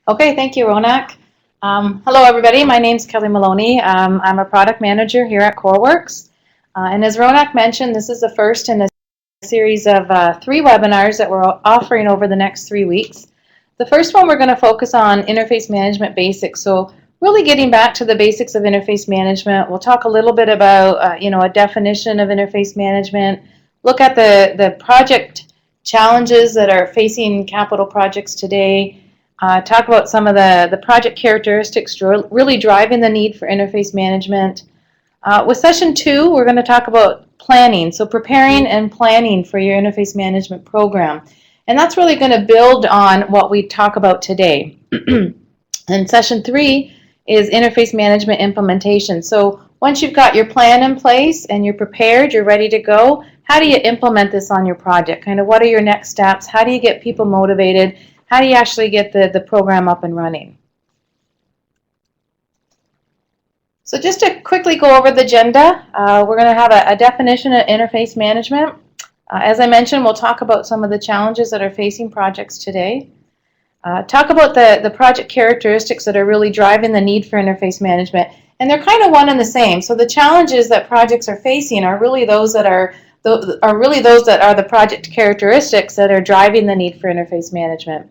Okay, thank you, Ronak. Hello, everybody. My name's Kelly Maloney. I'm a product manager here at CoreWorks. And as Ronak mentioned, this is the first in a series of 3 webinars that we're offering over the next 3 weeks. The first one, we're going to focus on interface management basics. So really getting back to the basics of interface management. We'll talk a little bit about, a definition of interface management, look at the project challenges that are facing capital projects today, talk about some of the project characteristics really driving the need for interface management. With session 2, we're going to talk about planning, so preparing and planning for your interface management program. And that's really going to build on what we talk about today. And session 3 is interface management implementation. So once you've got your plan in place and you're prepared, you're ready to go, how do you implement this on your project? Kind of what are your next steps? How do you get people motivated? How do you actually get the program up and running? So just to quickly go over the agenda, we're going to have a definition of interface management. As I mentioned, we'll talk about some of the challenges that are facing projects today. Talk about the project characteristics that are really driving the need for interface management. And they're kind of one and the same. So the challenges that projects are facing are really those that are the project characteristics that are driving the need for interface management.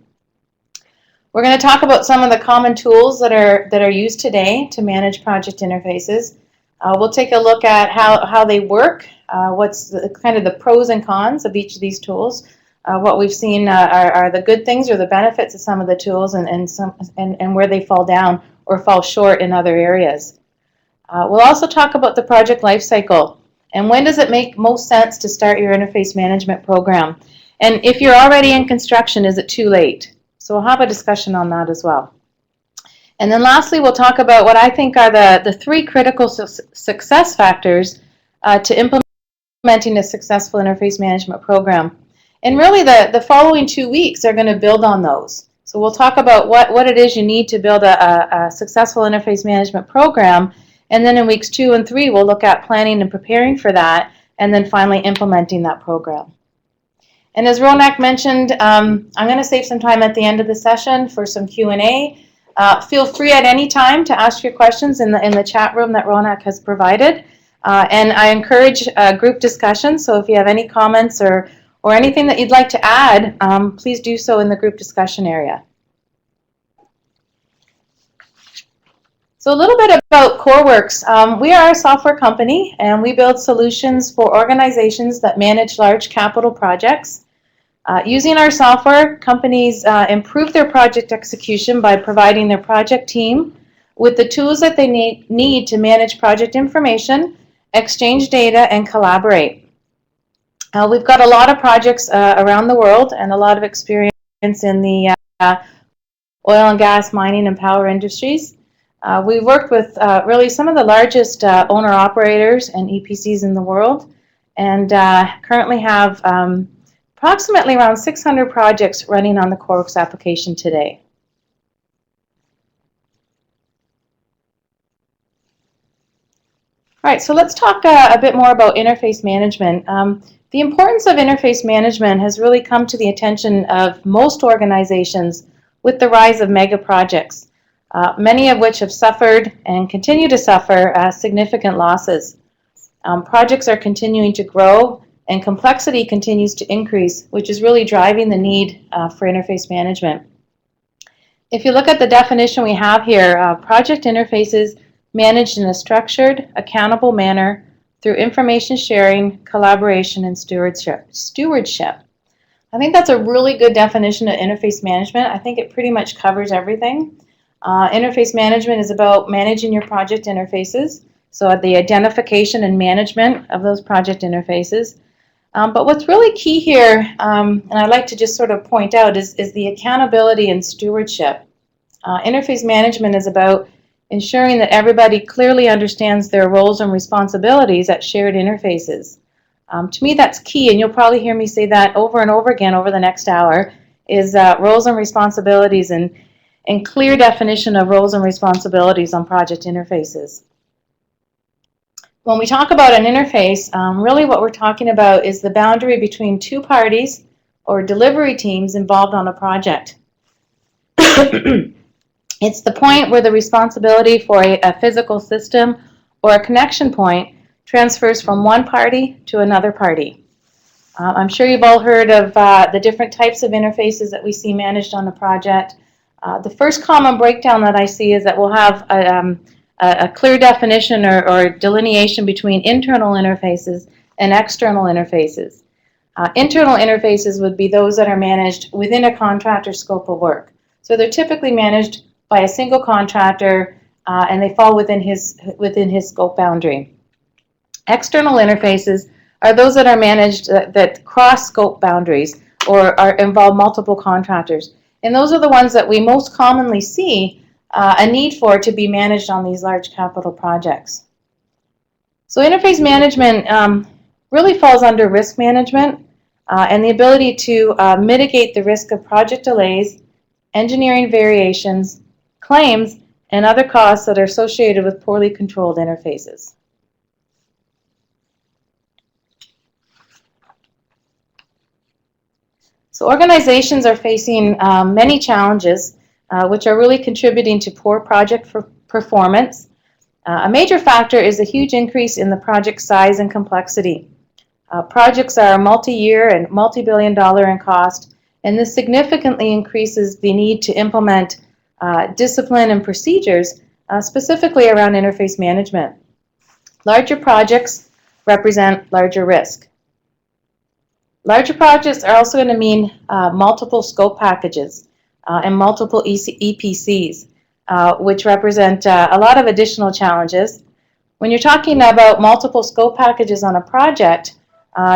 We're going to talk about some of the common tools that are used today to manage project interfaces. We'll take a look at how they work, what's kind of the pros and cons of each of these tools. What we've seen are the good things or the benefits of some of the tools and where they fall down or fall short in other areas. We'll also talk about the project life cycle and when does it make most sense to start your interface management program. And if you're already in construction, is it too late? So we'll have a discussion on that as well. And then lastly, we'll talk about what I think are the 3 critical success factors to implementing a successful interface management program. And really the following 2 weeks are going to build on those. So we'll talk about what it is you need to build a successful interface management program. And then in weeks 2 and 3, we'll look at planning and preparing for that, and then finally implementing that program. And as Ronak mentioned, I'm going to save some time at the end of the session for some Q&A. Feel free at any time to ask your questions in the chat room that Ronak has provided. And I encourage group discussion, so if you have any comments or anything that you'd like to add, please do so in the group discussion area. So a little bit about CoreWorks. We are a software company, and we build solutions for organizations that manage large capital projects. Using our software, companies improve their project execution by providing their project team with the tools that they need to manage project information, exchange data, and collaborate. We've got a lot of projects around the world and a lot of experience in the oil and gas, mining, and power industries. We've worked with really some of the largest owner-operators and EPCs in the world, and currently have approximately around 600 projects running on the CoreWorks application today. All right, so let's talk a bit more about interface management. The importance of interface management has really come to the attention of most organizations with the rise of mega projects, many of which have suffered and continue to suffer significant losses. Projects are continuing to grow and complexity continues to increase, which is really driving the need for interface management. If you look at the definition we have here, project interfaces managed in a structured, accountable manner through information sharing, collaboration, and stewardship. I think that's a really good definition of interface management. I think it pretty much covers everything. Interface management is about managing your project interfaces, so the identification and management of those project interfaces. But what's really key here, and I'd like to just sort of point out, is the accountability and stewardship. Interface management is about ensuring that everybody clearly understands their roles and responsibilities at shared interfaces. To me, that's key, and you'll probably hear me say that over and over again over the next hour, is roles and responsibilities and clear definition of roles and responsibilities on project interfaces. When we talk about an interface, really what we're talking about is the boundary between 2 parties or delivery teams involved on a project. It's the point where the responsibility for a physical system or a connection point transfers from one party to another party. I'm sure you've all heard of the different types of interfaces that we see managed on a project. The first common breakdown that I see is that we'll have a clear definition or delineation between internal interfaces and external interfaces. Internal interfaces would be those that are managed within a contractor's scope of work. So they're typically managed by a single contractor and they fall within his scope boundary. External interfaces are those that are managed that cross scope boundaries or involve multiple contractors. And those are the ones that we most commonly see a need for to be managed on these large capital projects. So interface management really falls under risk management and the ability to mitigate the risk of project delays, engineering variations, claims, and other costs that are associated with poorly controlled interfaces. So organizations are facing many challenges which are really contributing to poor project performance. A major factor is a huge increase in the project size and complexity. Projects are multi-year and multi-billion-dollar in cost, and this significantly increases the need to implement discipline and procedures, specifically around interface management. Larger projects represent larger risk. Larger projects are also going to mean multiple scope packages and multiple EPCs, which represent a lot of additional challenges. When you're talking about multiple scope packages on a project,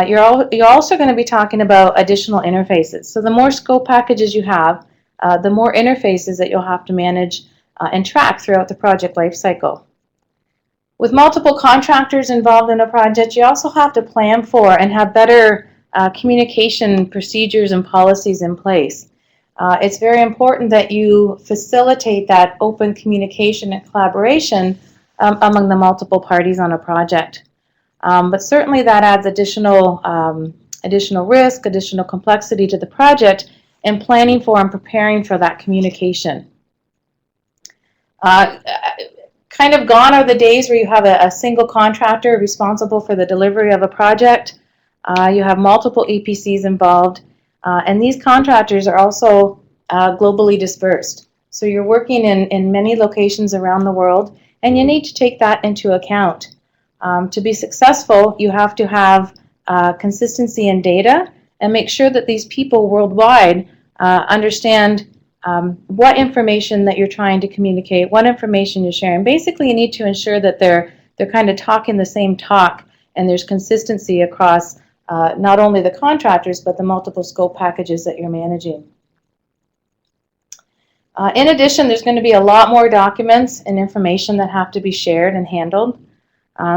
you're also going to be talking about additional interfaces. So the more scope packages you have, the more interfaces that you'll have to manage and track throughout the project lifecycle. With multiple contractors involved in a project, you also have to plan for and have better communication procedures and policies in place. It's very important that you facilitate that open communication and collaboration among the multiple parties on a project. But certainly that adds additional risk, additional complexity to the project and planning for and preparing for that communication. Kind of gone are the days where you have a single contractor responsible for the delivery of a project. You have multiple EPCs involved, and these contractors are also globally dispersed. So you're working in many locations around the world, and you need to take that into account. To be successful, you have to have consistency in data and make sure that these people worldwide understand what information that you're trying to communicate, what information you're sharing. Basically, you need to ensure that they're kind of talking the same talk and there's consistency across not only the contractors but the multiple scope packages that you're managing. In addition, there's going to be a lot more documents and information that have to be shared and handled.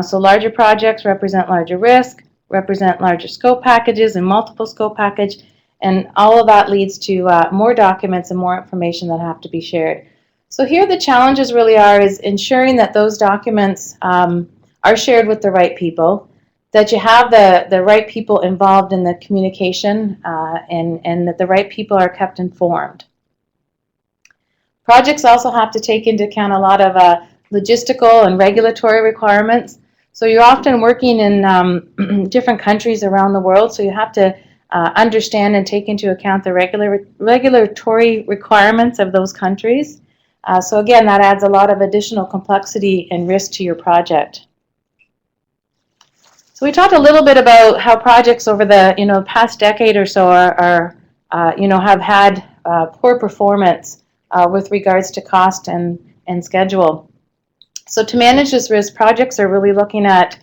So larger projects represent larger risk, represent larger scope packages and multiple scope package, and all of that leads to more documents and more information that have to be shared. So here the challenges really are is ensuring that those documents are shared with the right people, that you have the right people involved in the communication, and that the right people are kept informed. Projects also have to take into account a lot of logistical and regulatory requirements. So you're often working in different countries around the world, so you have to understand and take into account the regulatory requirements of those countries. So again, that adds a lot of additional complexity and risk to your project. So we talked a little bit about how projects over the past decade or so have had poor performance with regards to cost and schedule. So to manage this risk, projects are really looking at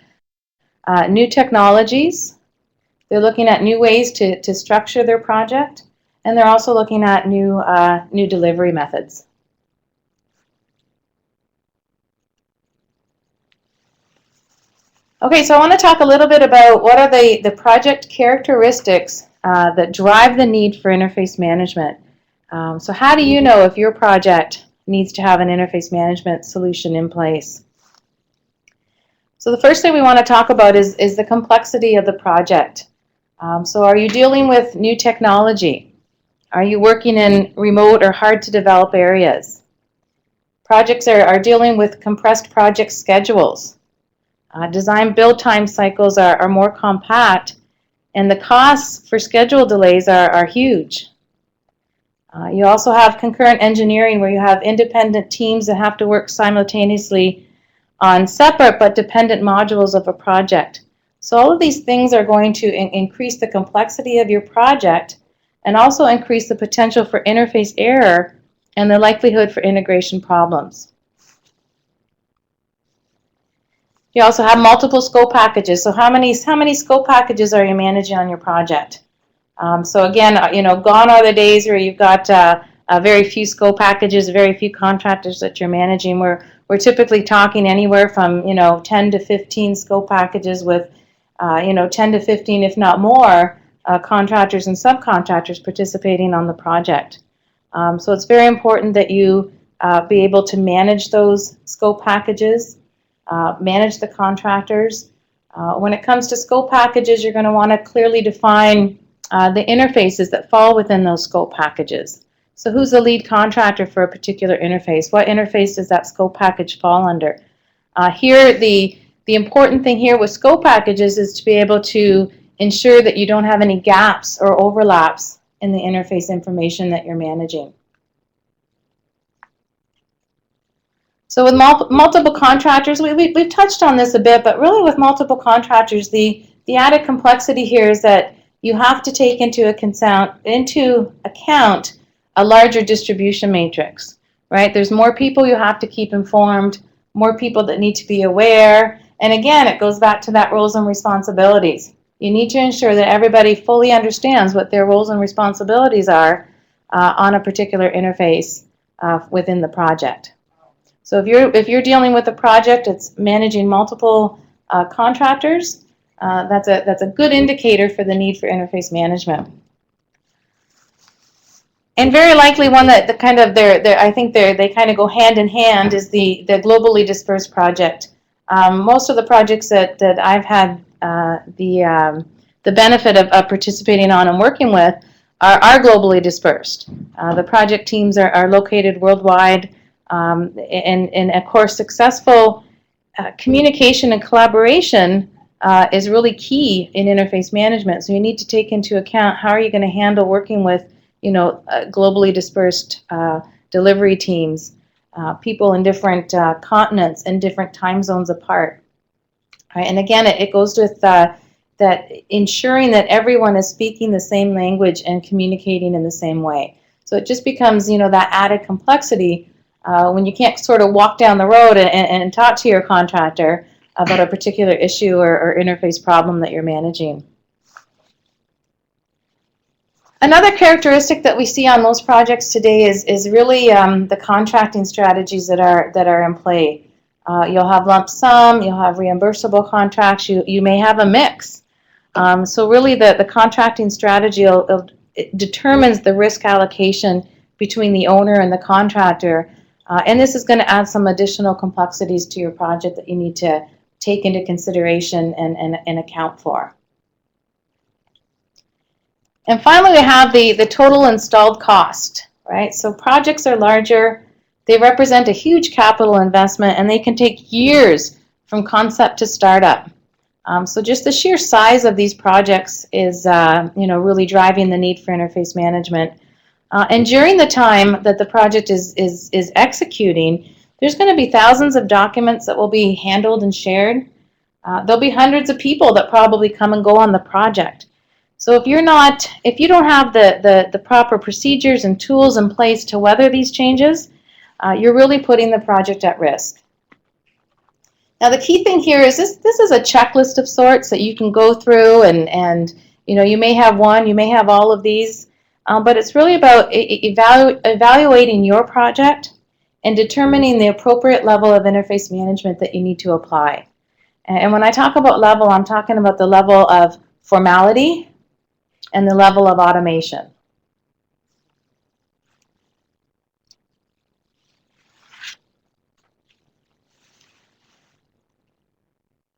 new technologies. They're looking at new ways to structure their project, and they're also looking at new delivery methods. Okay, so I want to talk a little bit about what are the project characteristics that drive the need for interface management. So how do you know if your project needs to have an interface management solution in place? So the first thing we want to talk about is the complexity of the project. So are you dealing with new technology? Are you working in remote or hard to develop areas? Projects are dealing with compressed project schedules. Design build time cycles are more compact, and the costs for schedule delays are huge. You also have concurrent engineering, where you have independent teams that have to work simultaneously on separate but dependent modules of a project. So all of these things are going to increase the complexity of your project and also increase the potential for interface error and the likelihood for integration problems. You also have multiple scope packages. So how many scope packages are you managing on your project? So again, gone are the days where you've got very few scope packages, very few contractors that you're managing. We're typically talking anywhere from 10 to 15 scope packages with 10 to 15, if not more, contractors and subcontractors participating on the project. So it's very important that you be able to manage those scope packages, manage the contractors. When it comes to scope packages, you're going to want to clearly define the interfaces that fall within those scope packages. So who's the lead contractor for a particular interface? What interface does that scope package fall under? Here, the important thing here with scope packages is to be able to ensure that you don't have any gaps or overlaps in the interface information that you're managing. So with multiple contractors, we've touched on this a bit, but really with multiple contractors, the added complexity here is that you have to take into account a larger distribution matrix, right? There's more people you have to keep informed, more people that need to be aware, and again, it goes back to that roles and responsibilities. You need to ensure that everybody fully understands what their roles and responsibilities are on a particular interface within the project. So if you're dealing with a project that's managing multiple contractors, that's a good indicator for the need for interface management. And very likely one that I think they kind of go hand in hand is the globally dispersed project. Most of the projects that I've had the benefit of participating on and working with are globally dispersed. The project teams are located worldwide, and of course successful communication and collaboration is really key in interface management. So you need to take into account how are you going to handle working with globally dispersed delivery teams, people in different continents and different time zones apart. Right? And again, it goes with that ensuring that everyone is speaking the same language and communicating in the same way. So it just becomes that added complexity when you can't sort of walk down the road and talk to your contractor about a particular issue or interface problem that you're managing. Another characteristic that we see on most projects today is really the contracting strategies that are in play. You'll have lump sum, you'll have reimbursable contracts, you may have a mix. So really the contracting strategy it determines the risk allocation between the owner and the contractor. And this is going to add some additional complexities to your project that you need to take into consideration and account for. And finally, we have the total installed cost, right? So projects are larger, they represent a huge capital investment, and they can take years from concept to startup. So just the sheer size of these projects is really driving the need for interface management. And during the time that the project is executing, there's going to be thousands of documents that will be handled and shared. There'll be hundreds of people that probably come and go on the project. So if you don't have the proper procedures and tools in place to weather these changes, you're really putting the project at risk. Now the key thing here is this is a checklist of sorts that you can go through and you may have one, you may have all of these, but it's really about evaluating your project and determining the appropriate level of interface management that you need to apply. And when I talk about level, I'm talking about the level of formality and the level of automation.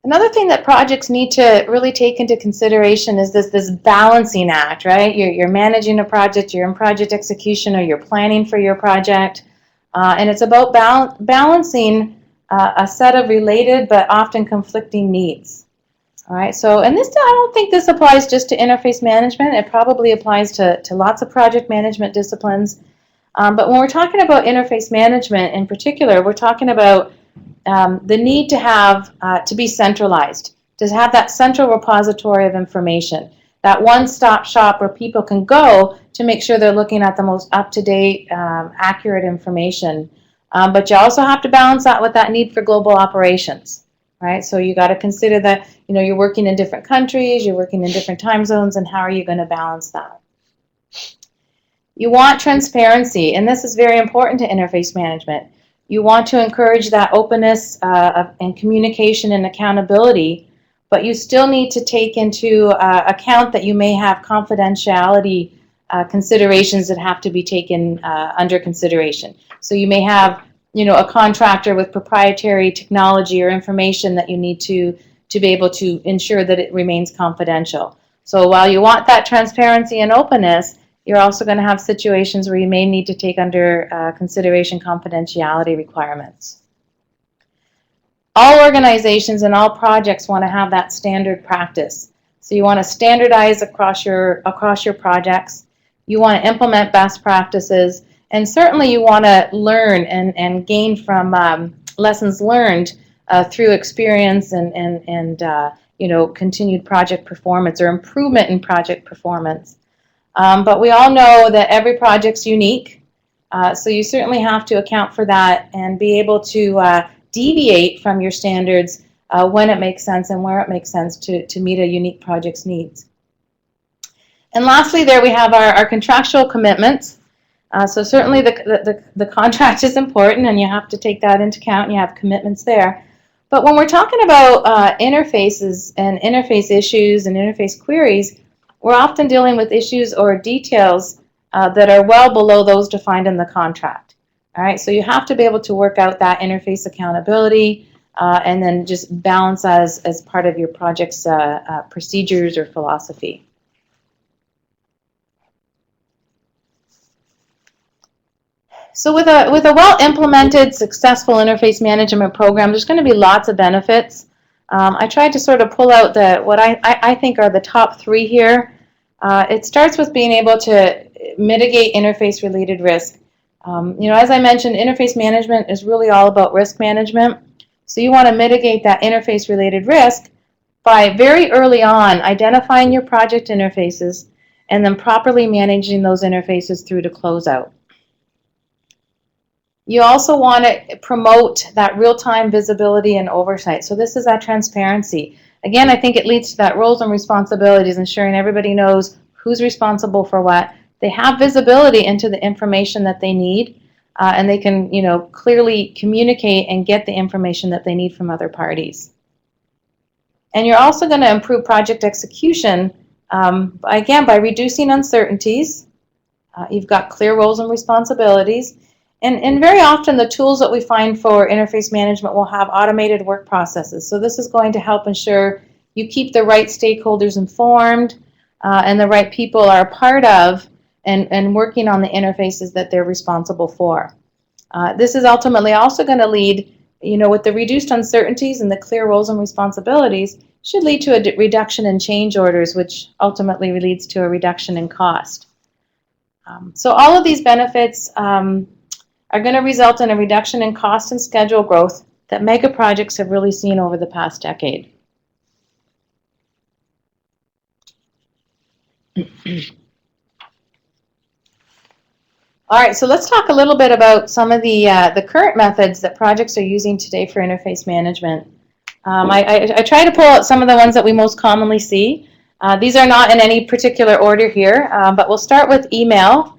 Another thing that projects need to really take into consideration is this balancing act, right? You're managing a project, you're in project execution, or you're planning for your project. And it's about balancing a set of related but often conflicting needs. All right, so, and this, I don't think this applies just to interface management. It probably applies to lots of project management disciplines. But when we're talking about interface management in particular, we're talking about the need to have, to be centralized, to have that central repository of information, that one-stop shop where people can go to make sure they're looking at the most up-to-date, accurate information. But you also have to balance that with that need for global operations, right? So you got to consider that, you know, you're working in different countries, you're working in different time zones, and how are you going to balance that? You want transparency, and this is very important to interface management. You want to encourage that openness and communication and accountability, but you still need to take into account that you may have confidentiality considerations that have to be taken under consideration. So you may have, you know, a contractor with proprietary technology or information that you need to be able to ensure that it remains confidential. So while you want that transparency and openness, you're also going to have situations where you may need to take under consideration confidentiality requirements. All organizations and all projects want to have that standard practice. So you want to standardize across your projects. You want to implement best practices, and certainly you want to learn and gain from lessons learned through experience and you know, continued project performance or improvement in project performance. But we all know that every project's unique, so you certainly have to account for that and be able to deviate from your standards when it makes sense and where it makes sense to meet a unique project's needs. And lastly, there we have our contractual commitments. So certainly the contract is important, and you have to take that into account, and you have commitments there. But when we're talking about interfaces and interface issues and interface queries, we're often dealing with issues or details that are well below those defined in the contract. All right, so you have to be able to work out that interface accountability and then just balance as part of your project's procedures or philosophy. So with a well-implemented, successful interface management program, there's going to be lots of benefits. I tried to sort of pull out what I think are the top three here. It starts with being able to mitigate interface-related risk. You know, as I mentioned, interface management is really all about risk management. So you want to mitigate that interface-related risk by very early on identifying your project interfaces and then properly managing those interfaces through to closeout. You also want to promote that real-time visibility and oversight. So this is that transparency. Again, I think it leads to that roles and responsibilities, ensuring everybody knows who's responsible for what. They have visibility into the information that they need, and they can, you know, clearly communicate and get the information that they need from other parties. And you're also going to improve project execution, again, by reducing uncertainties. You've got clear roles and responsibilities. And very often the tools that we find for interface management will have automated work processes. So this is going to help ensure you keep the right stakeholders informed and the right people are a part of and working on the interfaces that they're responsible for. This is ultimately also going to lead, you know, with the reduced uncertainties and the clear roles and responsibilities, should lead to a reduction in change orders, which ultimately leads to a reduction in cost. So all of these benefits are going to result in a reduction in cost and schedule growth that mega projects have really seen over the past decade. All right, so let's talk a little bit about some of the current methods that projects are using today for interface management. I try to pull out some of the ones that we most commonly see. These are not in any particular order here, but we'll start with email.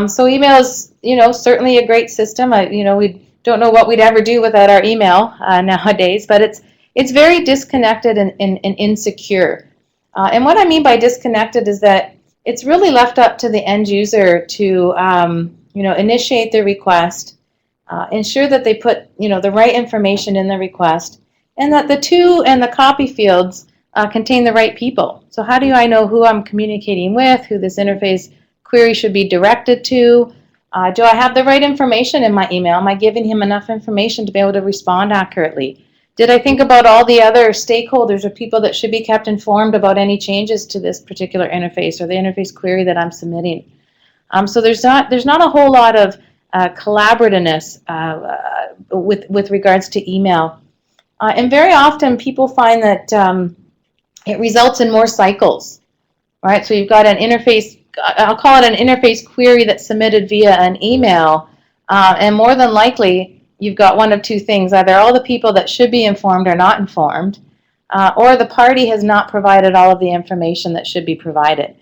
So email is, you know, certainly a great system. You know, we don't know what we'd ever do without our email nowadays, but it's very disconnected and insecure. And what I mean by disconnected is that it's really left up to the end user to, you know, initiate the request, ensure that they put, you know, the right information in the request, and that the to and the copy fields contain the right people. So how do I know who I'm communicating with, who this interface query should be directed to? Do I have the right information in my email? Am I giving him enough information to be able to respond accurately? Did I think about all the other stakeholders or people that should be kept informed about any changes to this particular interface or the interface query that I'm submitting? So there's not a whole lot of collaborativeness with regards to email. And very often people find that it results in more cycles, right? So you've got an interface, I'll call it an interface query that's submitted via an email, and more than likely you've got one of two things. Either all the people that should be informed are not informed, or the party has not provided all of the information that should be provided.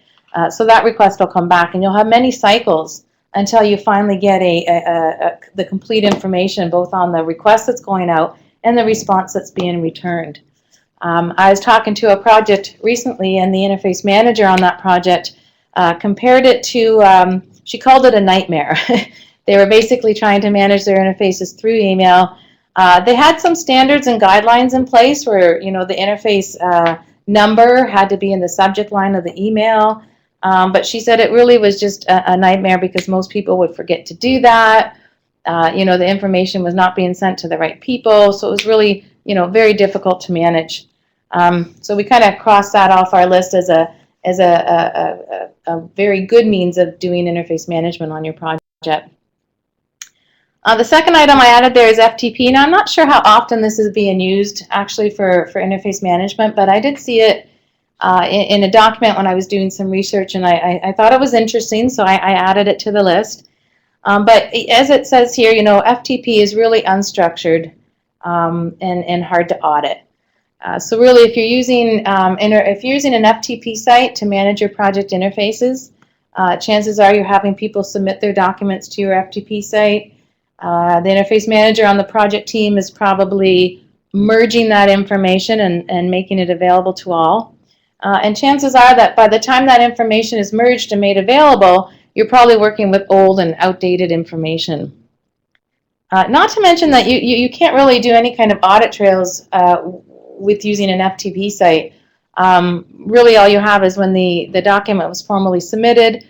So that request will come back, and you'll have many cycles until you finally get the complete information, both on the request that's going out and the response that's being returned. I was talking to a project recently, and the interface manager on that project compared it to, she called it a nightmare. They were basically trying to manage their interfaces through email. They had some standards and guidelines in place where, you know, the interface number had to be in the subject line of the email. But she said it really was just a nightmare because most people would forget to do that. You know, the information was not being sent to the right people, so it was really, you know, very difficult to manage. So we kind of crossed that off our list as a very good means of doing interface management on your project. The second item I added there is FTP. Now, I'm not sure how often this is being used actually for interface management, but I did see it in a document when I was doing some research, and I thought it was interesting, so I added it to the list. But as it says here, you know, FTP is really unstructured and hard to audit. So really, if you're using an FTP site to manage your project interfaces, chances are you're having people submit their documents to your FTP site. The interface manager on the project team is probably merging that information and making it available to all. And chances are that by the time that information is merged and made available, you're probably working with old and outdated information. Not to mention that you can't really do any kind of audit trails with using an FTP site. Really all you have is when the document was formally submitted,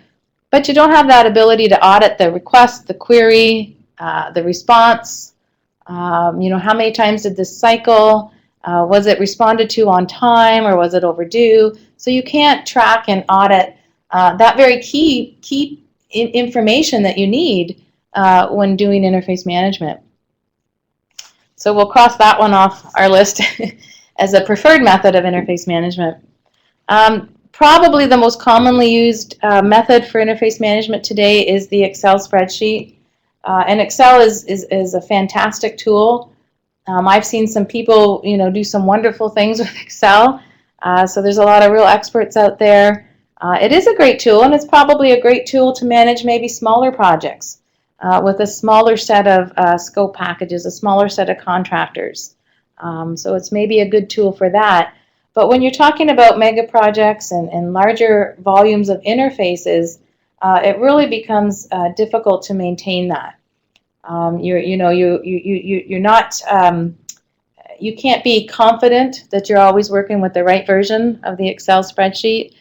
but you don't have that ability to audit the request, the query, the response, you know, how many times did this cycle, was it responded to on time or was it overdue? So you can't track and audit that very key information that you need when doing interface management. So we'll cross that one off our list as a preferred method of interface management. Probably the most commonly used method for interface management today is the Excel spreadsheet. And Excel is a fantastic tool. I've seen some people, you know, do some wonderful things with Excel. So there's a lot of real experts out there. It is a great tool, and it's probably a great tool to manage maybe smaller projects with a smaller set of scope packages, a smaller set of contractors. So it's maybe a good tool for that. But when you're talking about mega projects and larger volumes of interfaces, it really becomes difficult to maintain that. You can't be confident that you're always working with the right version of the Excel spreadsheet.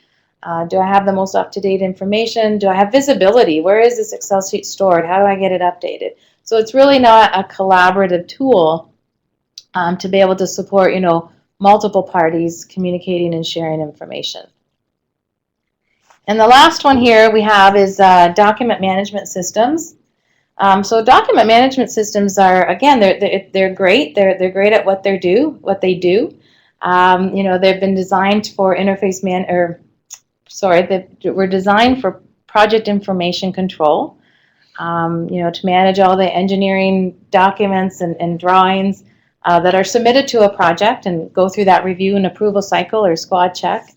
Do I have the most up-to-date information? Do I have visibility? Where is this Excel sheet stored? How do I get it updated? So it's really not a collaborative tool to be able to support, you know, multiple parties communicating and sharing information. And the last one here we have is document management systems. So document management systems are, again, they're great. They're great at what they do. You know, they've been designed for they were designed for project information control. You know, to manage all the engineering documents and drawings that are submitted to a project and go through that review and approval cycle or squad check.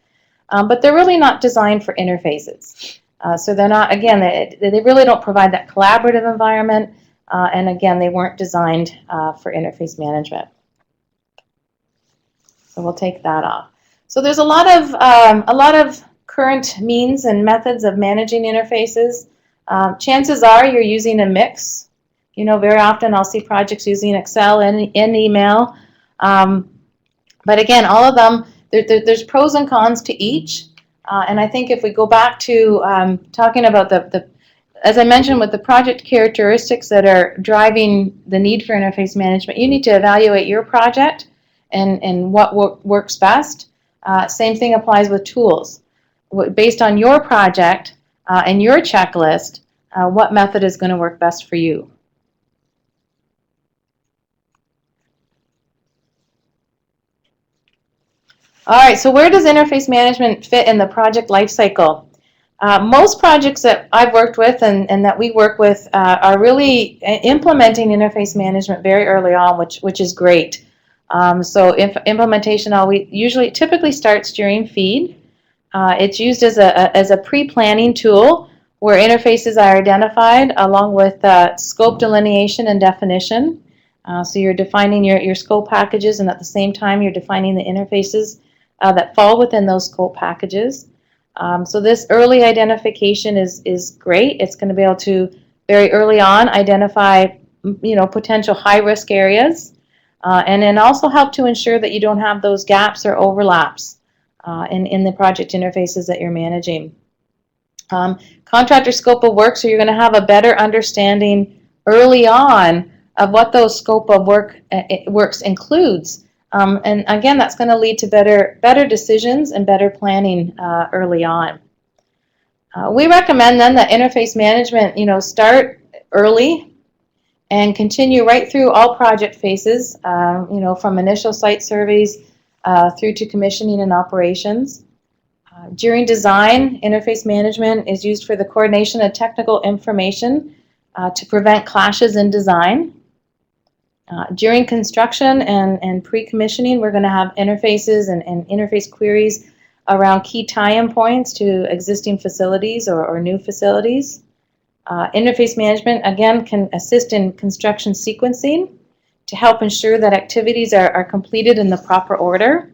But they're really not designed for interfaces. So they're not, again, they really don't provide that collaborative environment, and again, they weren't designed for interface management. So we'll take that off. So there's a lot of current means and methods of managing interfaces. Chances are you're using a mix. You know, very often I'll see projects using Excel and email. But again, all of them, there's pros and cons to each. And I think if we go back to talking about as I mentioned, with the project characteristics that are driving the need for interface management, you need to evaluate your project and what works best. Same thing applies with tools. Based on your project and your checklist, what method is going to work best for you. All right, so where does interface management fit in the project lifecycle? Most projects that I've worked with and that we work with are really implementing interface management very early on, which is great. So implementation typically starts during feed. It's used as a pre-planning tool where interfaces are identified along with scope delineation and definition. So you're defining your scope packages, and at the same time you're defining the interfaces that fall within those scope packages. So this early identification is great. It's going to be able to very early on identify potential high-risk areas, and then also help to ensure that you don't have those gaps or overlaps in the project interfaces that you're managing. Contractor scope of work, so you're going to have a better understanding early on of what those scope of works includes. And again, that's going to lead to better decisions and better planning early on. We recommend then that interface management, start early and continue right through all project phases, from initial site surveys through to commissioning and operations. During design, interface management is used for the coordination of technical information to prevent clashes in design. During construction and pre-commissioning, we're going to have interfaces and interface queries around key tie-in points to existing facilities or new facilities. Interface management, again, can assist in construction sequencing to help ensure that activities are completed in the proper order.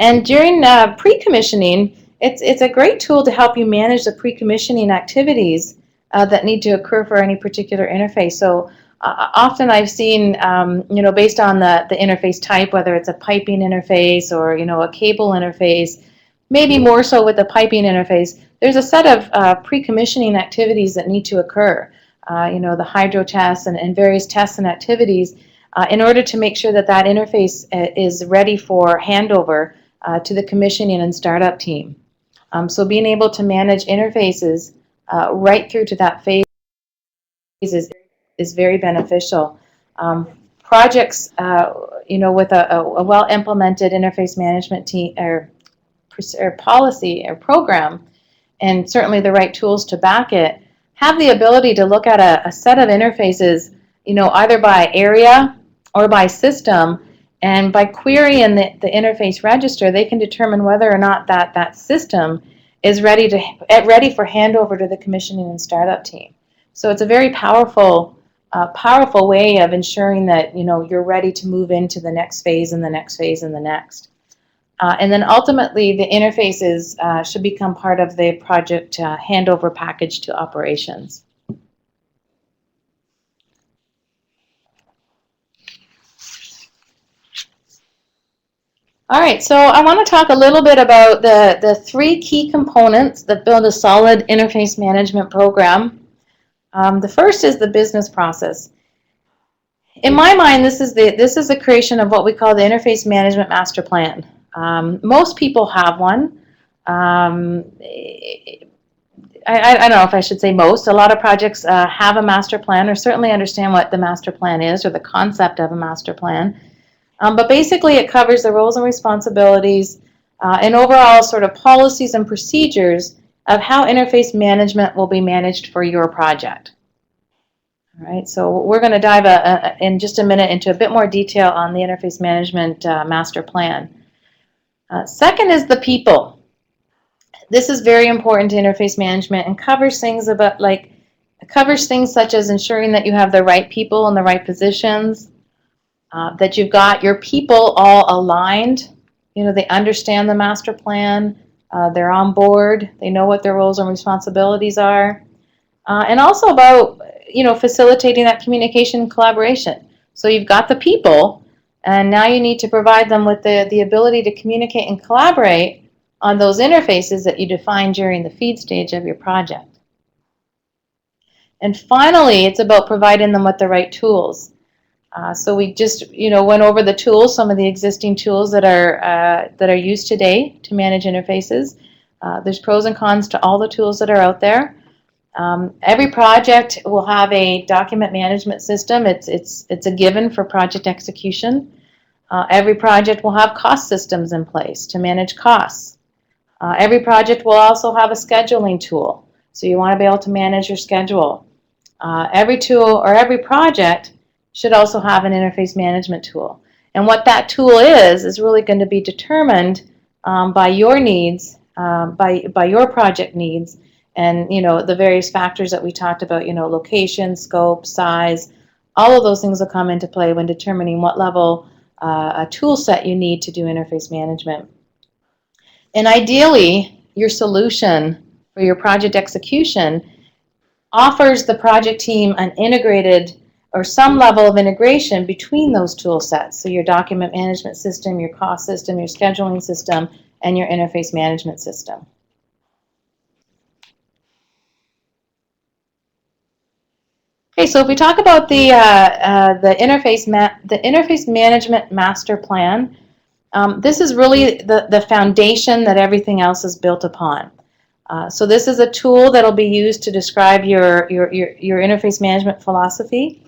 And during pre-commissioning, it's a great tool to help you manage the pre-commissioning activities that need to occur for any particular interface. So often I've seen, based on the interface type, whether it's a piping interface or, a cable interface, maybe more so with the piping interface, there's a set of pre-commissioning activities that need to occur. The hydro tests and various tests and activities in order to make sure that that interface is ready for handover to the commissioning and startup team. So being able to manage interfaces right through to that phase is very beneficial. Projects, with a well-implemented interface management team or policy or program, and certainly the right tools to back it, have the ability to look at a set of interfaces, either by area or by system, and by querying the interface register, they can determine whether or not that system is ready for handover to the commissioning and startup team. So it's a very powerful way of ensuring that you're ready to move into the next phase and the next phase and the next. And then ultimately, the interfaces should become part of the project handover package to operations. All right, so I want to talk a little bit about the three key components that build a solid interface management program. The first is the business process. In my mind, this is the creation of what we call the interface management master plan. Most people have one. I don't know if I should say most. A lot of projects have a master plan or certainly understand what the master plan is or the concept of a master plan. But basically it covers the roles and responsibilities and overall sort of policies and procedures of how interface management will be managed for your project. All right, so we're going to dive in just a minute into a bit more detail on the interface management master plan. Second is the people. This is very important to interface management and covers things such as ensuring that you have the right people in the right positions, that you've got your people all aligned. They understand the master plan, they're on board, they know what their roles and responsibilities are, and also about facilitating that communication and collaboration. So you've got the people, and now you need to provide them with the ability to communicate and collaborate on those interfaces that you define during the feed stage of your project. And finally, it's about providing them with the right tools. So we just, went over the tools, some of the existing tools that are used today to manage interfaces. There's pros and cons to all the tools that are out there. Every project will have a document management system. It's a given for project execution. Every project will have cost systems in place to manage costs. Every project will also have a scheduling tool. So you want to be able to manage your schedule. Every tool or every project should also have an interface management tool. And what that tool is really going to be determined by your needs, by your project needs, and the various factors that we talked about, location, scope, size, all of those things will come into play when determining what level a tool set you need to do interface management. And ideally, your solution for your project execution offers the project team an integrated or some level of integration between those tool sets. So your document management system, your cost system, your scheduling system, and your interface management system. Okay, so if we talk about the interface management master plan, this is really the foundation that everything else is built upon. So this is a tool that will be used to describe your interface management philosophy.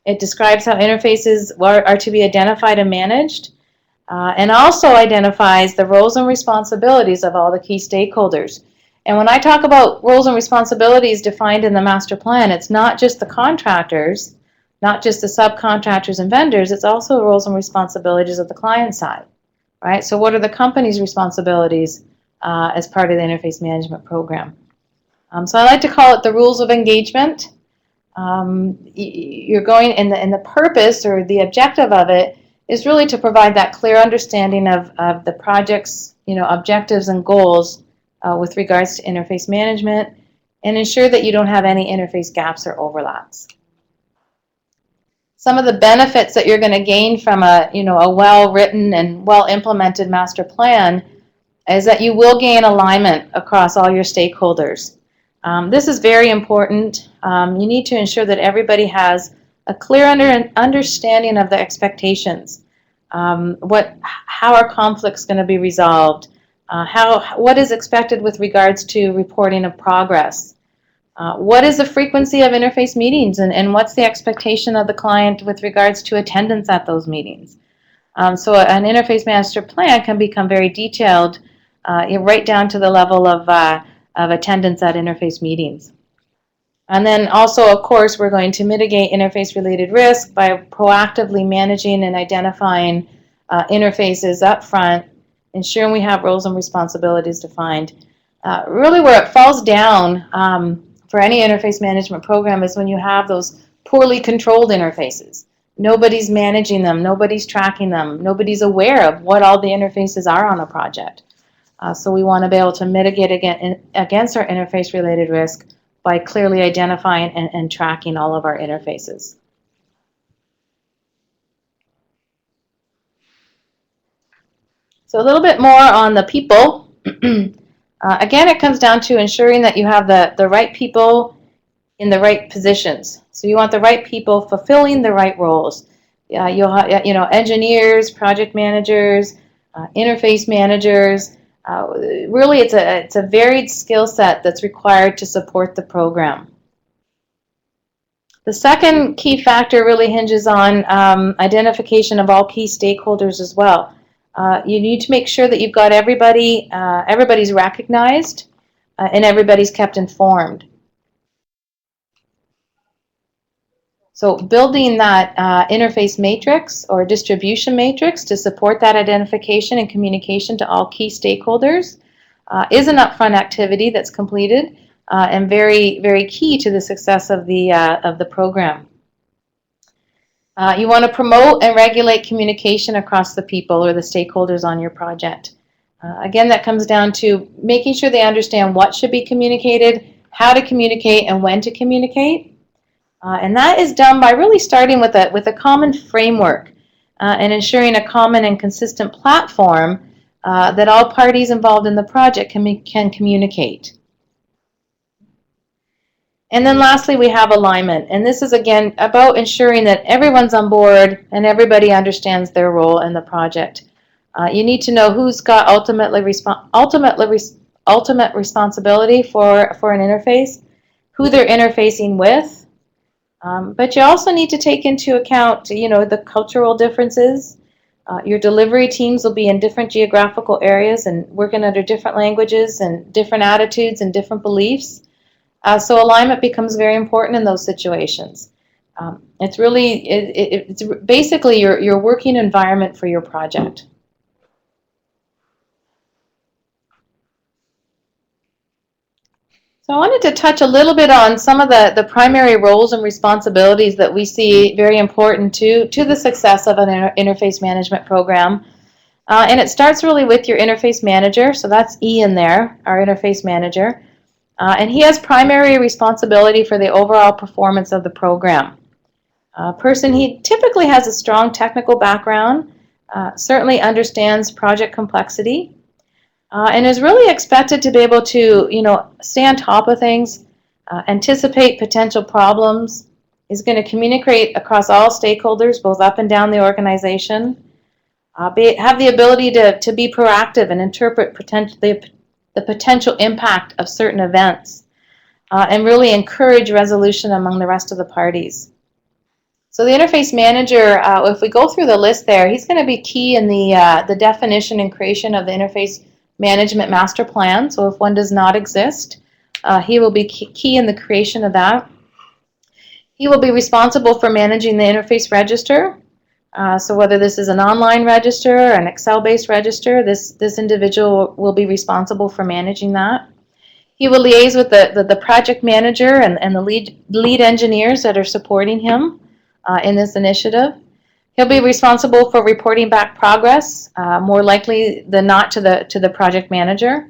It describes how interfaces are to be identified and managed, and also identifies the roles and responsibilities of all the key stakeholders. And when I talk about roles and responsibilities defined in the master plan, it's not just the contractors, not just the subcontractors and vendors, it's also roles and responsibilities of the client side, right? So what are the company's responsibilities as part of the interface management program? So I like to call it the rules of engagement. You're going in the purpose or the objective of it is really to provide that clear understanding of the project's objectives and goals with regards to interface management, and ensure that you don't have any interface gaps or overlaps. Some of the benefits that you're going to gain from a well-written and well-implemented master plan is that you will gain alignment across all your stakeholders. This is very important. You need to ensure that everybody has a clear understanding of the expectations. How are conflicts going to be resolved? What is expected with regards to reporting of progress? What is the frequency of interface meetings, and what's the expectation of the client with regards to attendance at those meetings? So an interface master plan can become very detailed, right down to the level of attendance at interface meetings. And then also, of course, we're going to mitigate interface-related risk by proactively managing and identifying interfaces up front, ensuring we have roles and responsibilities defined. Really where it falls down for any interface management program is when you have those poorly controlled interfaces. Nobody's managing them, nobody's tracking them, nobody's aware of what all the interfaces are on a project. So we want to be able to mitigate against our interface-related risk by clearly identifying and tracking all of our interfaces. So a little bit more on the people. Again, it comes down to ensuring that you have the right people in the right positions. So you want the right people fulfilling the right roles. You'll have, engineers, project managers, interface managers. Really, it's a varied skill set that's required to support the program. The second key factor really hinges on identification of all key stakeholders as well. You need to make sure that you've got everybody's recognized and everybody's kept informed. So building that interface matrix or distribution matrix to support that identification and communication to all key stakeholders is an upfront activity that's completed and very, very key to the success of the program. You want to promote and regulate communication across the people or the stakeholders on your project. Again, that comes down to making sure they understand what should be communicated, how to communicate, and when to communicate. And that is done by really starting with a common framework and ensuring a common and consistent platform that all parties involved in the project can communicate. And then lastly, we have alignment. And this is, again, about ensuring that everyone's on board and everybody understands their role in the project. You need to know who's got ultimate responsibility for an interface, who they're interfacing with. But you also need to take into account, the cultural differences. Your delivery teams will be in different geographical areas and working under different languages and different attitudes and different beliefs. So alignment becomes very important in those situations. It's basically your working environment for your project. So I wanted to touch a little bit on some of the primary roles and responsibilities that we see very important to the success of an interface management program. And it starts really with your interface manager. So that's E in there, our interface manager. And he has primary responsibility for the overall performance of the program. He typically has a strong technical background, certainly understands project complexity, and is really expected to be able to, stay on top of things, anticipate potential problems. Is going to communicate across all stakeholders, both up and down the organization. Have the ability to be proactive and interpret the potential impact of certain events, and really encourage resolution among the rest of the parties. So the interface manager, if we go through the list there, he's going to be key in the definition and creation of the interface management master plan. So if one does not exist, he will be key in the creation of that. He will be responsible for managing the interface register. So whether this is an online register or an Excel-based register, this individual will be responsible for managing that. He will liaise with the project manager and the lead engineers that are supporting him in this initiative. He'll be responsible for reporting back progress, more likely than not to the project manager,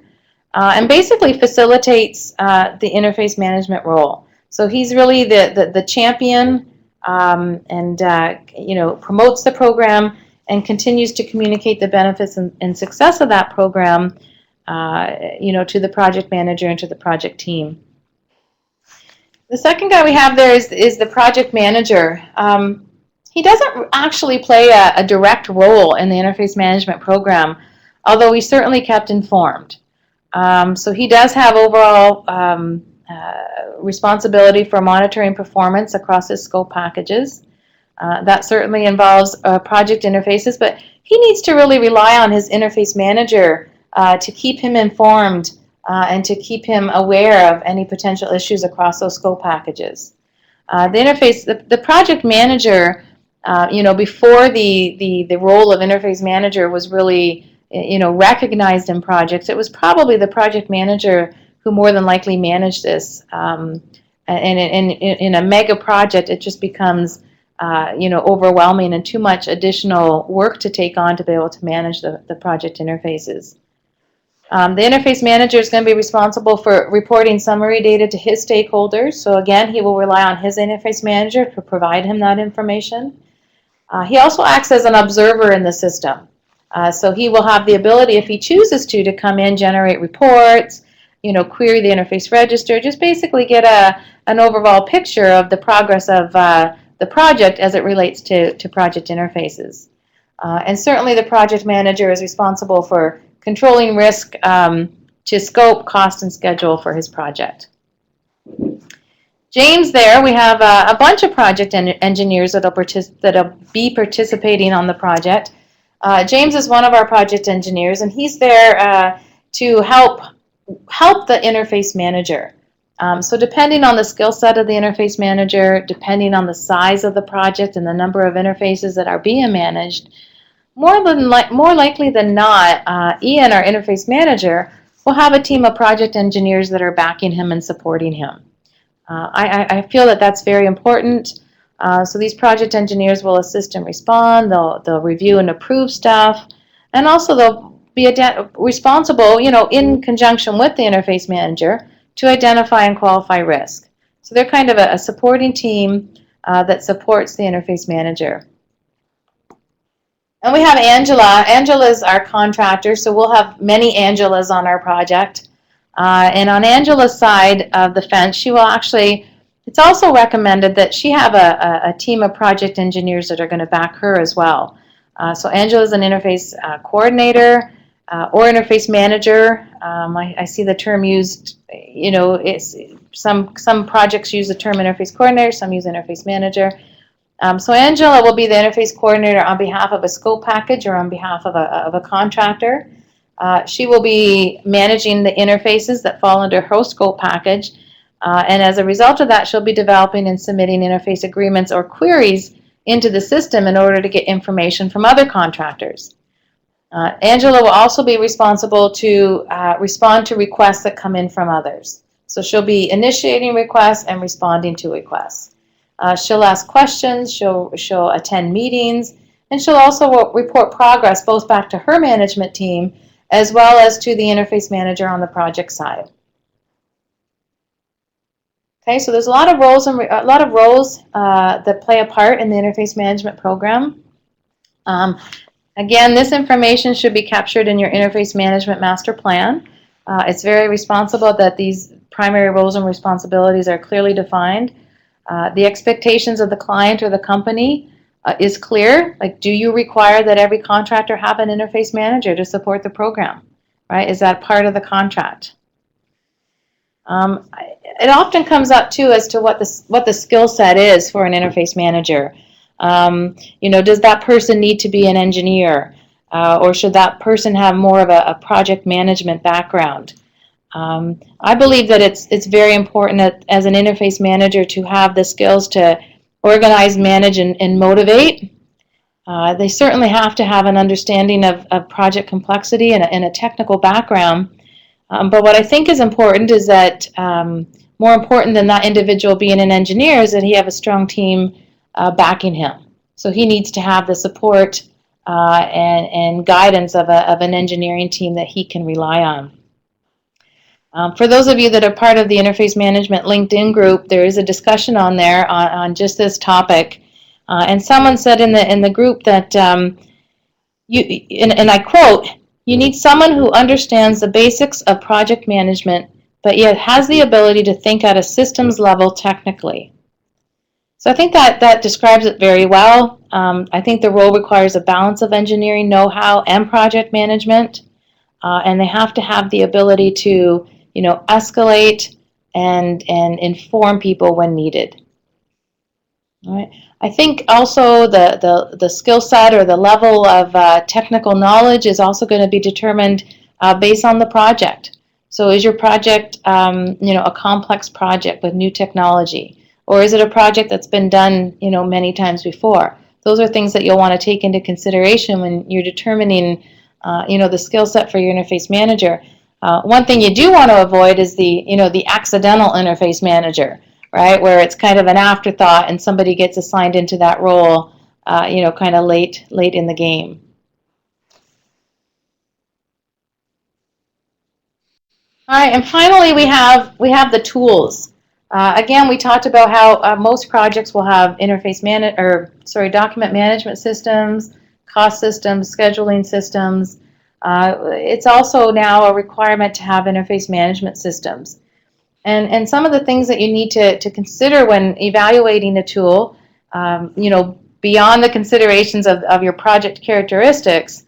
and basically facilitates the interface management role. So he's really the champion, and promotes the program and continues to communicate the benefits and success of that program, to the project manager and to the project team. The second guy we have there is the project manager. He doesn't actually play a direct role in the interface management program, although he's certainly kept informed. So he does have overall responsibility for monitoring performance across his scope packages. That certainly involves project interfaces, but he needs to really rely on his interface manager to keep him informed and to keep him aware of any potential issues across those scope packages. The project manager, before the role of interface manager was really, recognized in projects, it was probably the project manager who more than likely managed this. And in a mega project, it just becomes, overwhelming and too much additional work to take on to be able to manage the project interfaces. The interface manager is going to be responsible for reporting summary data to his stakeholders. So again, he will rely on his interface manager to provide him that information. He also acts as an observer in the system. So he will have the ability, if he chooses to come in, generate reports, query the interface register, just basically get an overall picture of the progress of the project as it relates to project interfaces. And certainly the project manager is responsible for controlling risk to scope, cost, and schedule for his project. James, there we have a bunch of project engineers that'll be participating on the project. James is one of our project engineers, and he's there to help the interface manager. So depending on the skill set of the interface manager, depending on the size of the project and the number of interfaces that are being managed, more likely than not, Ian, our interface manager, will have a team of project engineers that are backing him and supporting him. I feel that that's very important. So these project engineers will assist and respond. They'll review and approve stuff, and also they'll be responsible, in conjunction with the interface manager, to identify and qualify risk. So they're kind of a supporting team that supports the interface manager. And we have Angela. Angela is our contractor, so we'll have many Angelas on our project. And on Angela's side of the fence, she will actually It's also recommended that she have a team of project engineers that are going to back her as well. So Angela is an interface coordinator or interface manager. I see the term used, it's some projects use the term interface coordinator, some use interface manager. So Angela will be the interface coordinator on behalf of a scope package or on behalf of a contractor. She will be managing the interfaces that fall under her scope package. And as a result of that, she'll be developing and submitting interface agreements or queries into the system in order to get information from other contractors. Angela will also be responsible to respond to requests that come in from others. So she'll be initiating requests and responding to requests. She'll ask questions, she'll attend meetings, and she'll also report progress both back to her management team as well as to the interface manager on the project side. Okay, so there's a lot of roles that play a part in the interface management program. Again, this information should be captured in your interface management master plan. It's very responsible that these primary roles and responsibilities are clearly defined. The expectations of the client or the company is clear. Like, do you require that every contractor have an interface manager to support the program? Right? Is that part of the contract? It often comes up too as to what the skill set is for an interface manager. Does that person need to be an engineer, or should that person have more of a project management background? I believe that it's very important that, as an interface manager, to have the skills to organize, manage, and motivate. They certainly have to have an understanding of project complexity and a technical background. But what I think is important is that more important than that individual being an engineer is that he have a strong team backing him. So he needs to have the support and guidance of an engineering team that he can rely on. For those of you that are part of the Interface Management LinkedIn group, there is a discussion on there on just this topic. And someone said in the group that, and I quote, "You need someone who understands the basics of project management, but yet has the ability to think at a systems level technically." So I think that describes it very well. I think the role requires a balance of engineering know-how and project management, and they have to have the ability to, escalate and inform people when needed. All right. I think also the skill set or the level of technical knowledge is also going to be determined based on the project. So is your project, a complex project with new technology? Or is it a project that's been done, many times before? Those are things that you'll want to take into consideration when you're determining, the skill set for your interface manager. One thing you do want to avoid is the accidental interface manager, right? Where it's kind of an afterthought and somebody gets assigned into that role, kind of late in the game. All right, and finally we have the tools. Again, we talked about how most projects will have document management systems, cost systems, scheduling systems. It's also now a requirement to have interface management systems. And some of the things that you need to consider when evaluating a tool, beyond the considerations of your project characteristics,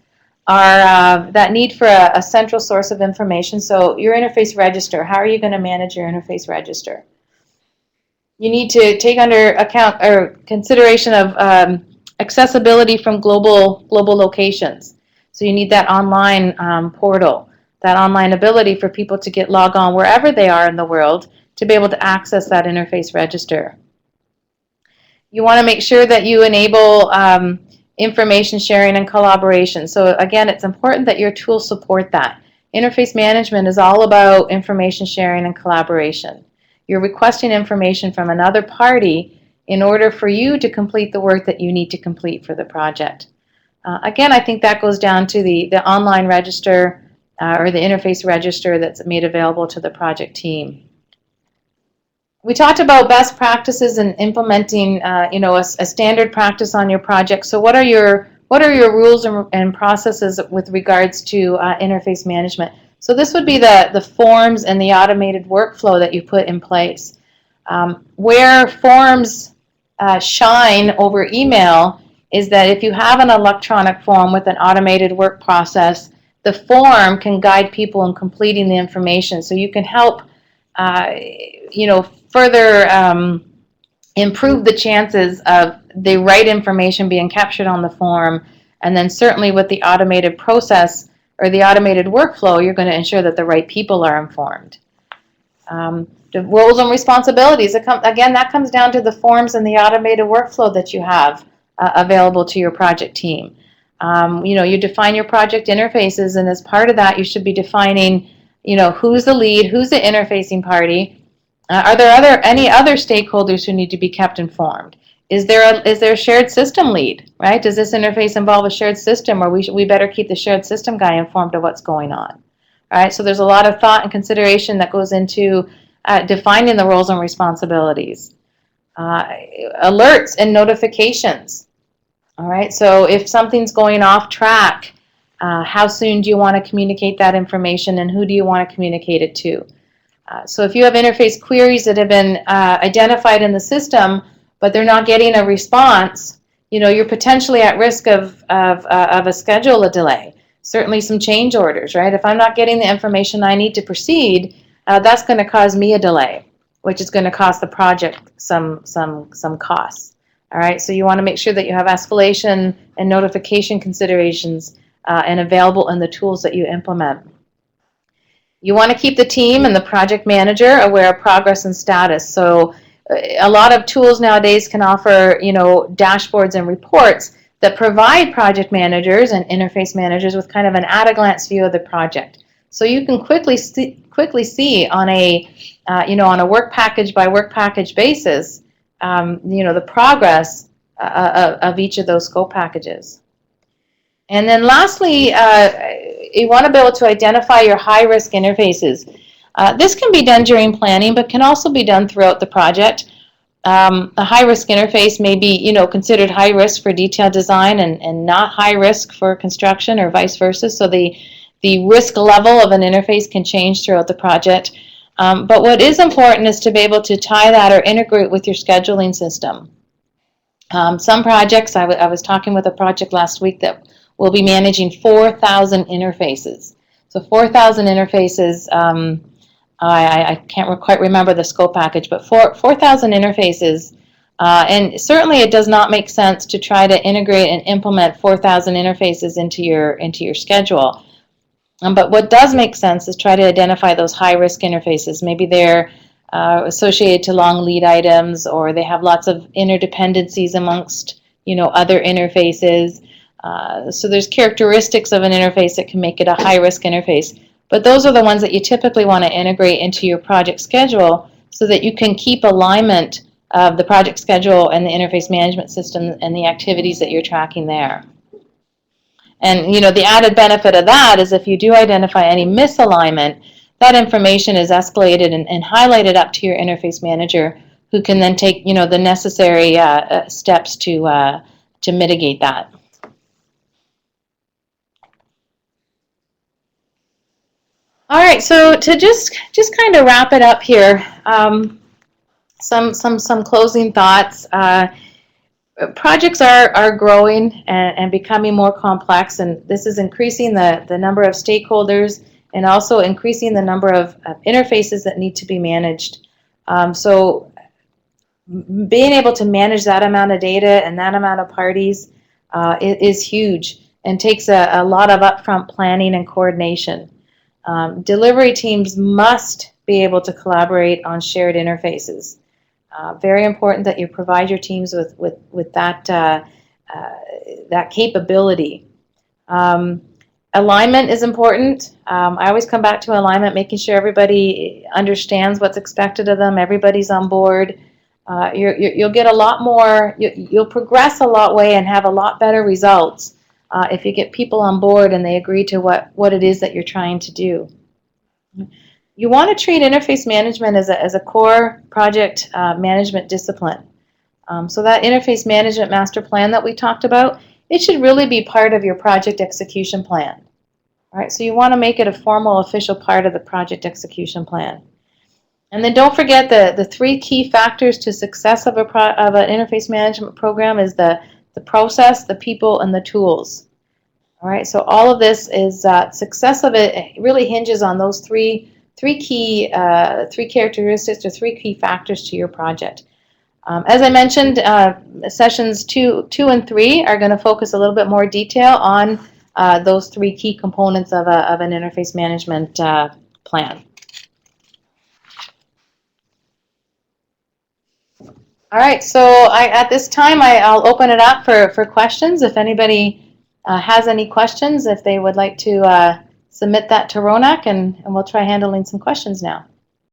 are that need for a central source of information. So your interface register, how are you going to manage your interface register? You need to take under account or consideration of accessibility from global locations. So you need that online portal, that online ability for people to log on wherever they are in the world to be able to access that interface register. You want to make sure that you enable information sharing and collaboration. So again, it's important that your tools support that. Interface management is all about information sharing and collaboration. You're requesting information from another party in order for you to complete the work that you need to complete for the project. Again, I think that goes down to the online register or the interface register that's made available to the project team. We talked about best practices and implementing, a standard practice on your project. So what are your rules and processes with regards to interface management? So this would be the forms and the automated workflow that you put in place. Where forms shine over email is that if you have an electronic form with an automated work process, the form can guide people in completing the information. So you can help, further improve the chances of the right information being captured on the form. And then certainly with the automated process or the automated workflow, you're going to ensure that the right people are informed. The roles and responsibilities, again, that comes down to the forms and the automated workflow that you have available to your project team. You define your project interfaces, and as part of that, you should be defining, who's the lead, who's the interfacing party. Are there any other stakeholders who need to be kept informed? Is there a shared system lead, right? Does this interface involve a shared system, or we better keep the shared system guy informed of what's going on? All right, so there's a lot of thought and consideration that goes into defining the roles and responsibilities. Alerts and notifications. All right, so if something's going off track, how soon do you want to communicate that information, and who do you want to communicate it to? So if you have interface queries that have been identified in the system, but they're not getting a response, you're potentially at risk of a schedule delay. Certainly some change orders, right? If I'm not getting the information I need to proceed, that's going to cause me a delay, which is going to cost the project some costs. All right, so you want to make sure that you have escalation and notification considerations and available in the tools that you implement. You want to keep the team and the project manager aware of progress and status. So a lot of tools nowadays can offer, dashboards and reports that provide project managers and interface managers with kind of an at-a-glance view of the project. So you can quickly see on a work package by work package basis, the progress of each of those scope packages. And then lastly, you want to be able to identify your high-risk interfaces. This can be done during planning, but can also be done throughout the project. A high-risk interface may be, considered high risk for detailed design and not high risk for construction, or vice versa. So the risk level of an interface can change throughout the project. But what is important is to be able to tie that or integrate with your scheduling system. Some projects, I was talking with a project last week that will be managing 4,000 interfaces. So 4,000 interfaces, I can't quite remember the scope package, but 4,000 interfaces, and certainly it does not make sense to try to integrate and implement 4,000 interfaces into your schedule. But what does make sense is try to identify those high-risk interfaces. Maybe they're associated to long lead items, or they have lots of interdependencies amongst other interfaces. So there's characteristics of an interface that can make it a high-risk interface. But those are the ones that you typically want to integrate into your project schedule so that you can keep alignment of the project schedule and the interface management system and the activities that you're tracking there. And the added benefit of that is if you do identify any misalignment, that information is escalated and highlighted up to your interface manager, who can then take the necessary steps to mitigate that. All right, so to just kind of wrap it up here, some closing thoughts. Projects are growing and becoming more complex, and this is increasing the number of stakeholders and also increasing the number of interfaces that need to be managed. So being able to manage that amount of data and that amount of parties is huge and takes a lot of upfront planning and coordination. Delivery teams must be able to collaborate on shared interfaces. Very important that you provide your teams with that capability. Alignment is important. I always come back to alignment, making sure everybody understands what's expected of them, everybody's on board. You'll get a lot more, you'll progress a lot way and have a lot better results if you get people on board and they agree to what it is that you're trying to do. You want to treat interface management as a core project management discipline. So that interface management master plan that we talked about, it should really be part of your project execution plan. All right, so you want to make it a formal, official part of the project execution plan. And then don't forget the three key factors to success of an interface management program is the process, the people, and the tools. All right, so all of this is success of it really hinges on those three key characteristics or three key factors to your project. As I mentioned, sessions two and three are going to focus a little bit more detail on those three key components of an interface management plan. All right, so at this time, I'll open it up for questions. If anybody has any questions, if they would like to submit that to Ronak, and we'll try handling some questions now.